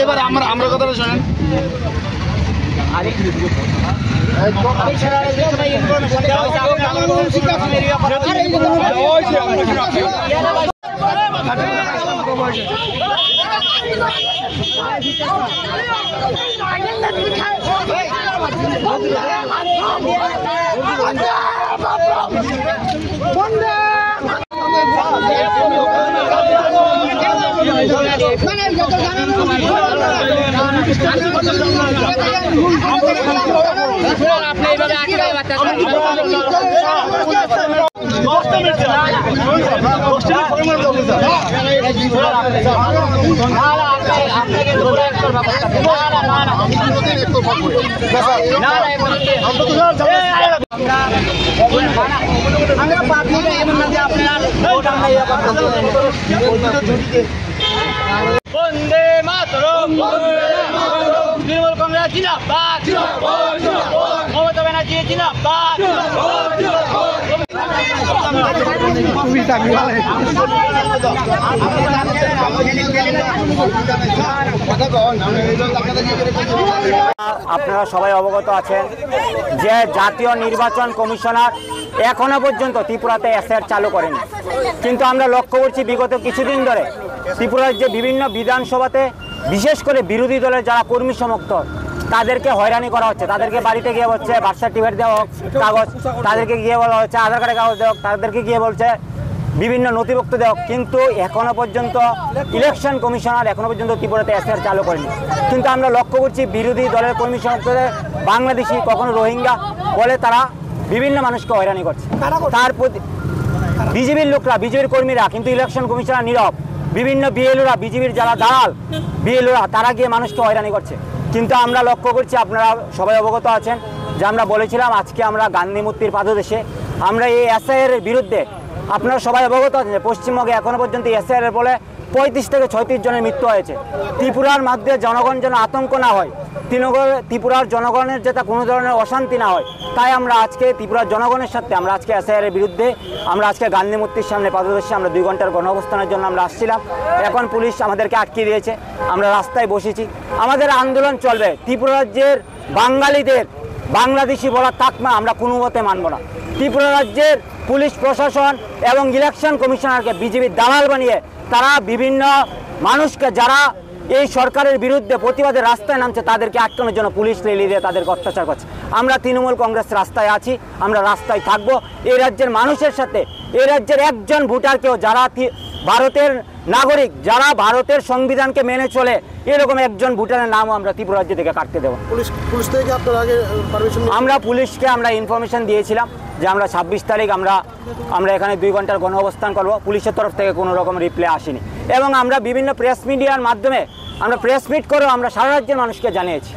এবার আমরা কথাটা শোনেন। বন্দে মাতরম, তৃণমূল কংগ্রেস জিন্দাবাদ, মমতা ব্যানার্জি জিন্দাবাদ। আপনারা সবাই অবগত আছেন যে জাতীয় নির্বাচন কমিশনার এখনো পর্যন্ত ত্রিপুরাতে এসআইআর চালু করেনি, কিন্তু আমরা লক্ষ্য করছি বিগত কিছুদিন ধরে ত্রিপুরার যে বিভিন্ন বিধানসভাতে বিশেষ করে বিরোধী দলের যারা কর্মী সমর্থক তাদেরকে হয়রানি করা হচ্ছে। তাদেরকে বাড়িতে গিয়ে বলছে বার্থ সার্টিফিকেট দেওয়া হোক কাগজ, তাদেরকে গিয়ে বলা হচ্ছে আধার কার্ডের কাগজ দেওয়া হোক, তাদেরকে গিয়ে বলছে বিভিন্ন নথিভুক্ত দেওয়া, কিন্তু এখনো পর্যন্ত ইলেকশন কমিশনার এখনো পর্যন্ত ত্রিপুরাতে এসআইআর চালু করেনি। কিন্তু আমরা লক্ষ্য করছি বিরোধী দলের কর্মী সমর্থকদের বাংলাদেশি কখনো রোহিঙ্গা বলে তারা বিভিন্ন মানুষকে হয়রানি করছে। তার প্রতি বিজেপির লোকরা, বিজেপির কর্মীরা কিন্তু ইলেকশন কমিশনার নীরব। বিভিন্ন বিএলওরা, বিজেপির যারা দালাল বিএলওরা, তারা গিয়ে মানুষকে হয়রানি করছে। কিন্তু আমরা লক্ষ্য করছি, আপনারা সবাই অবগত আছেন যে আমরা বলেছিলাম আজকে আমরা গান্ধী মূর্তির পাদদেশে আমরা এই এসআইআর এর বিরুদ্ধে, আপনারা সবাই অবগত আছেন যে পশ্চিমবঙ্গে এখনো পর্যন্ত এসআইআর এর বলে 35 থেকে 36 জনের মৃত্যু হয়েছে। ত্রিপুরার মধ্যে জনগণ যেন আতঙ্ক না হয়, ত্রিপুরার জনগণের যাতে কোনো ধরনের অশান্তি না হয়, তাই আমরা আজকে ত্রিপুরার জনগণের সাথে আমরা আজকে এসআইআর এর বিরুদ্ধে আমরা আজকে গান্ধী মূর্তির সামনে পাদদেশে আমরা 2 ঘন্টার গণঅবস্থানের জন্য আমরা আসছিলাম। এখন পুলিশ আমাদেরকে আটকে দিয়েছে, আমরা রাস্তায় বসেছি। আমাদের আন্দোলন চলবে। ত্রিপুরা রাজ্যের বাঙালিদের বাংলাদেশি বলার তাকমা আমরা কোনো মতে মানব না। ত্রিপুরা রাজ্যের পুলিশ প্রশাসন এবং ইলেকশন কমিশনারকে বিজেপির দালাল বানিয়ে তারা বিভিন্ন মানুষকে যারা এই সরকারের বিরুদ্ধে প্রতিবাদে রাস্তায় নামছে তাদেরকে আটকানোর জন্য পুলিশ রেলি দিয়ে তাদেরকে অত্যাচার করছে। আমরা তৃণমূল কংগ্রেস রাস্তায় আছি, আমরা রাস্তায় থাকবো এই রাজ্যের মানুষের সাথে। এই রাজ্যের একজন ভোটারকেও, যারা ভারতের নাগরিক, যারা ভারতের সংবিধানকে মেনে চলে, এরকম একজন ভোটারের নামও আমরা ত্রিপুরা রাজ্য থেকে কাটতে দেবো। পুলিশ থেকে আপনার আগে পারমিশন? আমরা পুলিশকে আমরা ইনফরমেশন দিয়েছিলাম যে আমরা 26 তারিখ আমরা এখানে 2 ঘন্টার গণঅবস্থান করব। পুলিশের তরফ থেকে কোনো রকম রিপ্লাই আসেনি এবং আমরা বিভিন্ন প্রেস মিডিয়ার মাধ্যমে আমরা প্রেস মিট করেও আমরা সারা রাজ্যের মানুষকে জানিয়েছি।